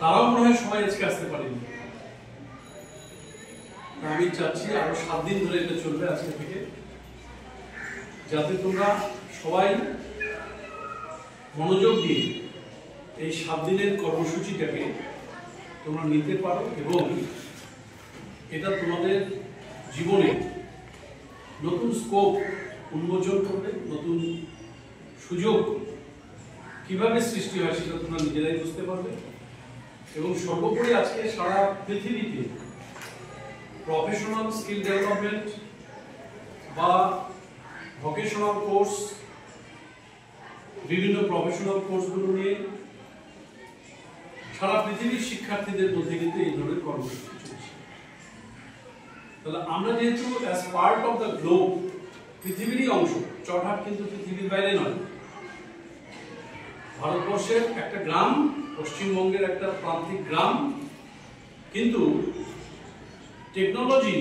তারাও মনে হয় সবাই আজকে আসতে পারেনি। আমি চাচ্ছি আরো 7 দিন ধরে এটা চলবে আজকে থেকে, যাতে তোমরা সবাই মনোযোগ দিয়ে এই 7 দিনের কর্মসূচিটাকে তোমরা নিতে পারো এবং এটা তোমাদের জীবনে নতুন স্কোপ উন্মোচন করবে, নতুন সুযোগ কিভাবে সৃষ্টি হয় সেটা তোমরা নিজেরাই বুঝতে পারবে। এবং সর্বোপরি আজকে সারা পৃথিবীতে প্রফেশনাল স্কিল ডেভেলপমেন্ট বা ভোকেশনাল কোর্স, বিভিন্ন প্রফেশনাল কোর্সগুলো নিয়ে সারা পৃথিবীর শিক্ষার্থীদের মধ্যে কিন্তু এই ধরনের কর্মসূচি চলছে। তাহলে আমরা যেহেতু as part of the globe, পৃথিবীরই অংশ, চটহাট কিন্তু পৃথিবীর বাইরে নয়, ভারতবর্ষের একটা গ্রাম, পশ্চিমবঙ্গের একটা প্রান্তিক গ্রাম, কিন্তু টেকনোলজি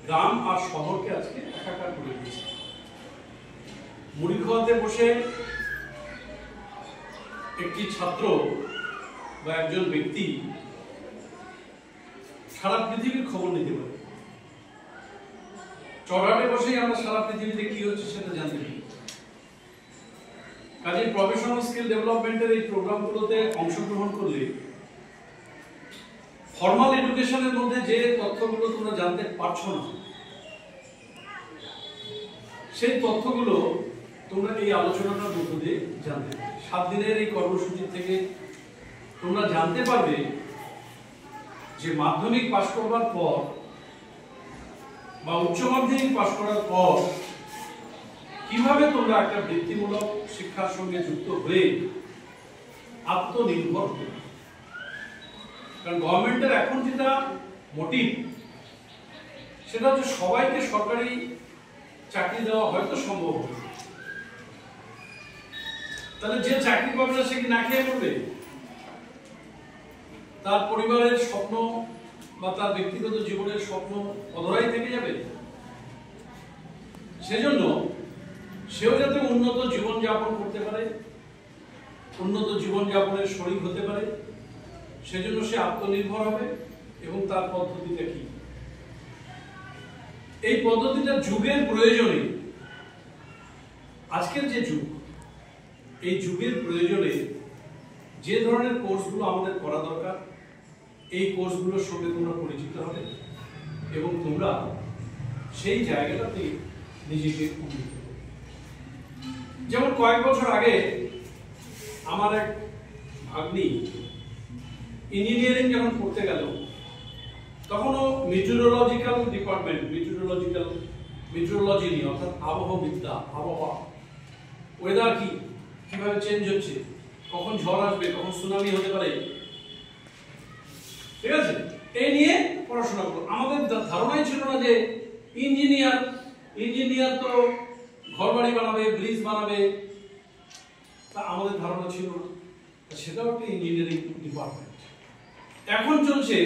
গ্রাম আর শহরকে আজকে একাকার করে দিয়েছে। মুড়ি খাওয়াতে বসে একটি ছাত্র বা একজন ব্যক্তি সারা পৃথিবীর খবর নিতে পারে। চটহাটে বসেই আমরা সারা পৃথিবীতে কি হচ্ছে সেটা জানতে পারি। কাজে প্রফেশনাল স্কিল ডেভেলপমেন্টের এই প্রোগ্রামগুলোতে অংশগ্রহণ করলে ফর্মাল এডুকেশনের মধ্যে যে তথ্যগুলো তোমরা জানতে পারছো না, সেই তথ্যগুলো তোমরা এই আলোচনাটার মধ্য দিয়ে জানতে পারবে। 7 দিনের এই কর্মসূচি থেকে তোমরা জানতে পারবে যে মাধ্যমিক পাশ করবার পর বা উচ্চ মাধ্যমিক পাশ করার পর কিভাবে তোমরা একটা বৃত্তিমূলক শিক্ষার সঙ্গে যুক্ত হয়ে আত্মনির্ভর হবে। কারণ গভর্নমেন্টের এখন যেটা মোটিভ, সেটা হচ্ছে সবাইকে সরকারি চাকরি দেওয়া হয়তো সম্ভব হবে। তাহলে যে চাকরি পাবে না সে কি না খেয়ে পড়বে? তার পরিবারের স্বপ্ন বা তার ব্যক্তিগত জীবনের স্বপ্ন অধরাই থেকে যাবে। সেজন্য সেও যাতে উন্নত জীবনযাপন করতে পারে, উন্নত জীবনযাপনের শরিক হতে পারে, সেজন্য সে আত্মনির্ভর হবে। এবং তার পদ্ধতিটা কি? এই পদ্ধতিটা যুগের প্রয়োজনে, আজকের যে যুগ, এই যুগের প্রয়োজনে যে ধরনের কোর্সগুলো আমাদের করা দরকার, এই কোর্সগুলোর সঙ্গে তোমরা পরিচিত হবে এবং তোমরা সেই জায়গাটাতে নিজেকে উন্নীত করবে। যেমন কয়েক বছর আগে আমার এক ভাগ্নি ইঞ্জিনিয়ারিং যখন পড়তে গেল, তখনও মেট্রোলজিক্যাল ডিপার্টমেন্ট, মেট্রোলজি নিয়ে, অর্থাৎ আবহাওয়াবিদ্যা, আবহাওয়া, ওয়েদার কি, কিভাবে চেঞ্জ হচ্ছে, কখন ঝড় আসবে, কখন সুনামি হতে পারে, ঠিক আছে, এই নিয়ে পড়াশোনা করো। আমাদের ধারণাই ছিল না যে ইঞ্জিনিয়ার তো ঘর বাড়ি বানাবে, ব্রিজ বানাবে, তা আমাদের ধারণা ছিল না। সেটাও একটা ইঞ্জিনিয়ারিং ডিপার্টমেন্ট। এখন চলছে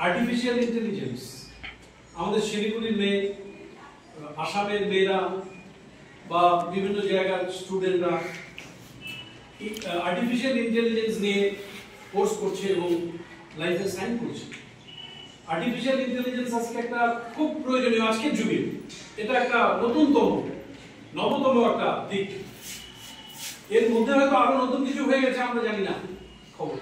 আর্টিফিশিয়াল ইন্টেলিজেন্স। আমাদের শিলিগুড়ির মেয়ে, আসামের মেয়েরা বা বিভিন্ন জায়গার স্টুডেন্টরা আর্টিফিশিয়াল ইন্টেলিজেন্স নিয়ে কোর্স করছে এবং লাইফে সাইন করছে। আর্টিফিশিয়াল ইন্টেলিজেন্স আজকে একটা খুব প্রয়োজনীয় আজকের যুগে। এটা একটা নবতম একটা দিক। এর মধ্যে হয়তো আরো নতুন কিছু হয়ে গেছে, আমরা জানি না খবর।